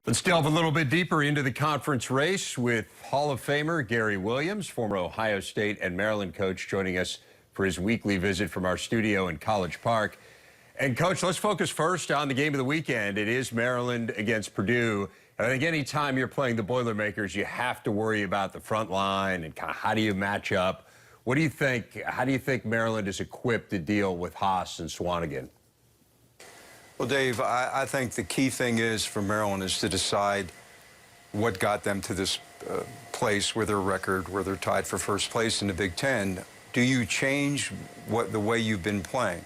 Let's delve a little bit deeper into the conference race with Hall of Famer Gary Williams, former Ohio State and Maryland coach, joining us for his weekly visit from our studio in College Park. And, Coach, let's focus first on the game of the weekend. It is Maryland against Purdue. And I think any time you're playing the Boilermakers, you have to worry about the front line and kind of how do you match up. What do you think? How do you think Maryland is equipped to deal with Haas and Swanigan? Well, Dave, I think the key thing is for Maryland is to decide what got them to this place with their record, where they're tied for first place in the Big Ten. Do you change the way you've been playing?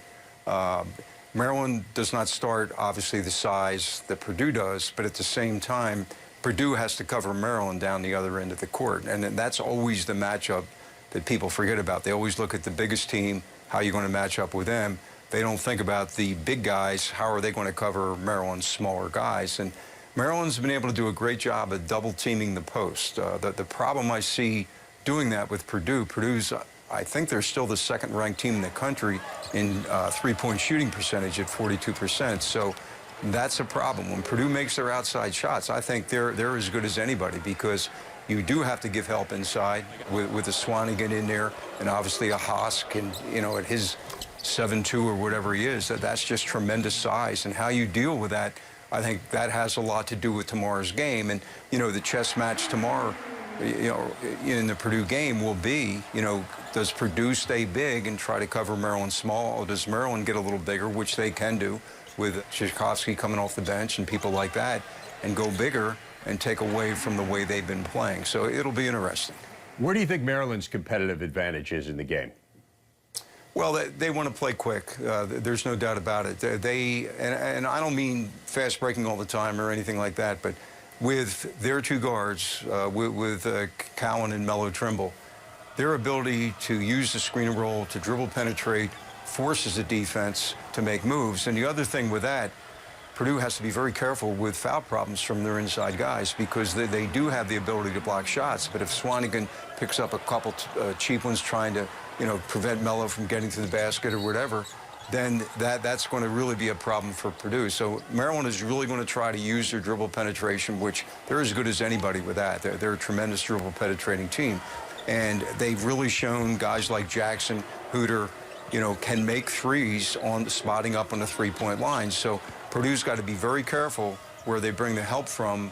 Maryland does not start, obviously, the size that Purdue does, but at the same time, Purdue has to cover Maryland down the other end of the court. And that's always the matchup that people forget about. They always look at the biggest team, how you're going to match up with them. They don't think about the big guys, how are they going to cover Maryland's smaller guys. And Maryland's been able to do a great job of double-teaming the post. The problem I see doing that with Purdue's, I think they're still the second-ranked team in the country in three-point shooting percentage at 42%. So that's a problem. When Purdue makes their outside shots, I think they're as good as anybody, because you do have to give help inside with a Swanigan in there, and obviously a Haas can, at his 7'2" or whatever he is, that's just tremendous size. And how you deal with that, I think that has a lot to do with tomorrow's game. And, the chess match tomorrow, in the Purdue game will be, does Purdue stay big and try to cover Maryland small, or does Maryland get a little bigger, which they can do with Tchaikovsky coming off the bench and people like that, and go bigger and take away from the way they've been playing. So it'll be interesting. Where do you think Maryland's competitive advantage is in the game? Well, they want to play quick. There's no doubt about it. And I don't mean fast breaking all the time or anything like that, but with their two guards, with Cowan and Melo Trimble, their ability to use the screen and roll, to dribble, penetrate, forces the defense to make moves. And the other thing with that, Purdue has to be very careful with foul problems from their inside guys, because they do have the ability to block shots. But if Swanigan picks up a couple cheap ones trying to, prevent Melo from getting to the basket or whatever, then that's going to really be a problem for Purdue. So Maryland is really going to try to use their dribble penetration, which they're as good as anybody with that. They're a tremendous dribble penetrating team. And they've really shown guys like Jackson, Hooter, can make threes on spotting up on the three-point line. So Purdue's got to be very careful where they bring the help from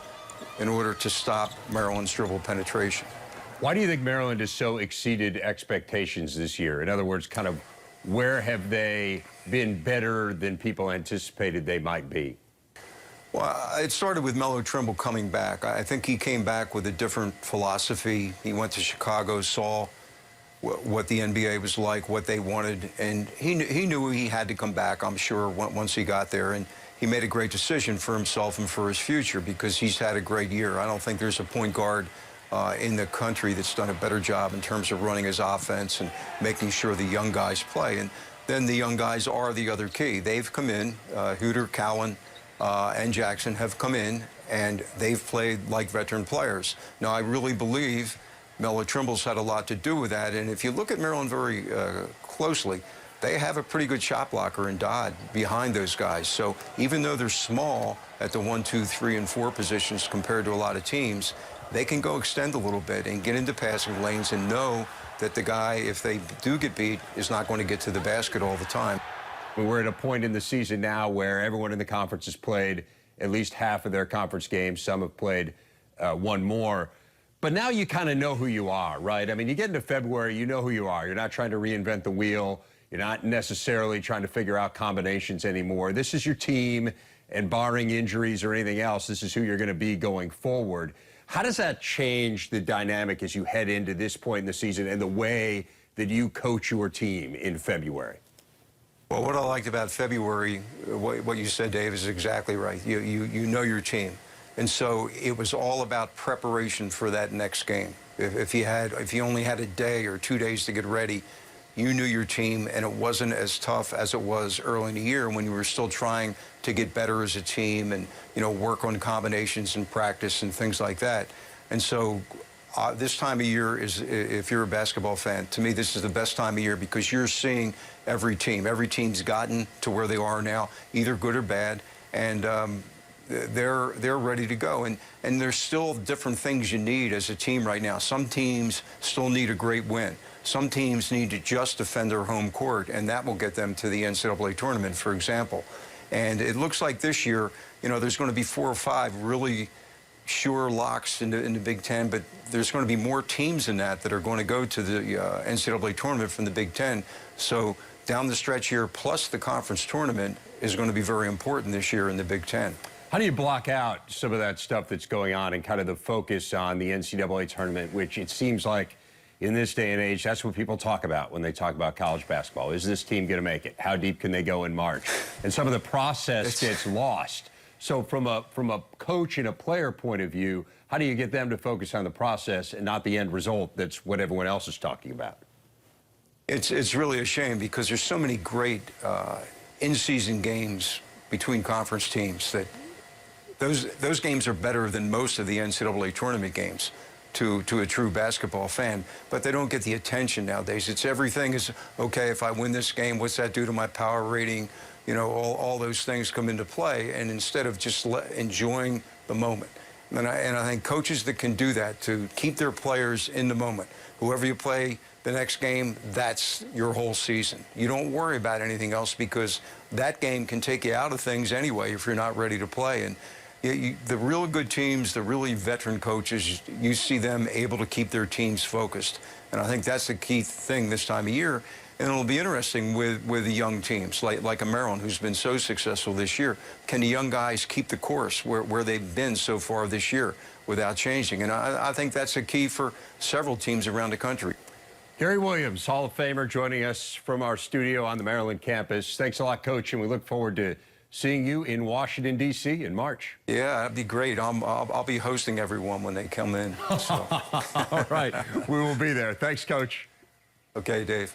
in order to stop Maryland's dribble penetration. Why do you think Maryland has so exceeded expectations this year? In other words, kind of where have they been better than people anticipated they might be? Well, it started with Melo Trimble coming back. I think he came back with a different philosophy. He went to Chicago, saw what the NBA was like, what they wanted, and he knew he had to come back, I'm sure, once he got there. And he made a great decision for himself and for his future, because he's had a great year. I don't think there's a point guard in the country that's done a better job in terms of running his offense and making sure the young guys play. And then the young guys are the other key. They've come in, Hooter, Cowan, and Jackson have come in, and they've played like veteran players. Now, I really believe Melo Trimble's had a lot to do with that. And if you look at Maryland very closely, they have a pretty good shot blocker in Dodd behind those guys. So even though they're small at the 1, 2, 3, and 4 positions compared to a lot of teams, they can go extend a little bit and get into passing lanes and know that the guy, if they do get beat, is not going to get to the basket all the time. We're at a point in the season now where everyone in the conference has played at least half of their conference games. Some have played one more. But now you kind of know who you are, right? I mean, you get into February, you know who you are. You're not trying to reinvent the wheel. You're not necessarily trying to figure out combinations anymore. This is your team, and barring injuries or anything else, this is who you're going to be going forward. How does that change the dynamic as you head into this point in the season and the way that you coach your team in February? Well, what I liked about February, what you said, Dave, is exactly right. You know your team. And so it was all about preparation for that next game. If you only had a day or 2 days to get ready, you knew your team, and it wasn't as tough as it was early in the year when you were still trying to get better as a team and, work on combinations and practice and things like that. And so this time of year is, if you're a basketball fan, to me, this is the best time of year, because you're seeing every team. Every team's gotten to where they are now, either good or bad. And they're ready to go. And there's still different things you need as a team right now. Some teams still need a great win. Some teams need to just defend their home court, and that will get them to the NCAA tournament, for example. And it looks like this year, you know, there's going to be 4 or 5 really sure locks in the Big Ten, but there's going to be more teams than that are going to go to the NCAA tournament from the Big Ten. So down the stretch here, plus the conference tournament, is going to be very important this year in the Big Ten. How do you block out some of that stuff that's going on and kind of the focus on the NCAA tournament, which it seems like in this day and age, that's what people talk about when they talk about college basketball. Is this team going to make it? How deep can they go in March? And some of the process gets lost. So from a coach and a player point of view, how do you get them to focus on the process and not the end result that's what everyone else is talking about? It's really a shame because there's so many great in-season games between conference teams that those games are better than most of the NCAA tournament games to a true basketball fan, but they don't get the attention nowadays. It's everything is, okay, if I win this game, what's that do to my power rating? You know, all those things come into play, and instead of just enjoying the moment. And I think coaches that can do that, to keep their players in the moment. Whoever you play the next game, that's your whole season. You don't worry about anything else because that game can take you out of things anyway if you're not ready to play. And the real good teams, the really veteran coaches, you see them able to keep their teams focused. And I think that's the key thing this time of year. And it'll be interesting with the young teams, like a Maryland, who's been so successful this year. Can the young guys keep the course where they've been so far this year without changing? And I think that's a key for several teams around the country. Gary Williams, Hall of Famer, joining us from our studio on the Maryland campus. Thanks a lot, Coach, and we look forward to seeing you in Washington, D.C. in March. Yeah, that'd be great. I'll be hosting everyone when they come in. So. All right. We will be there. Thanks, Coach. Okay, Dave.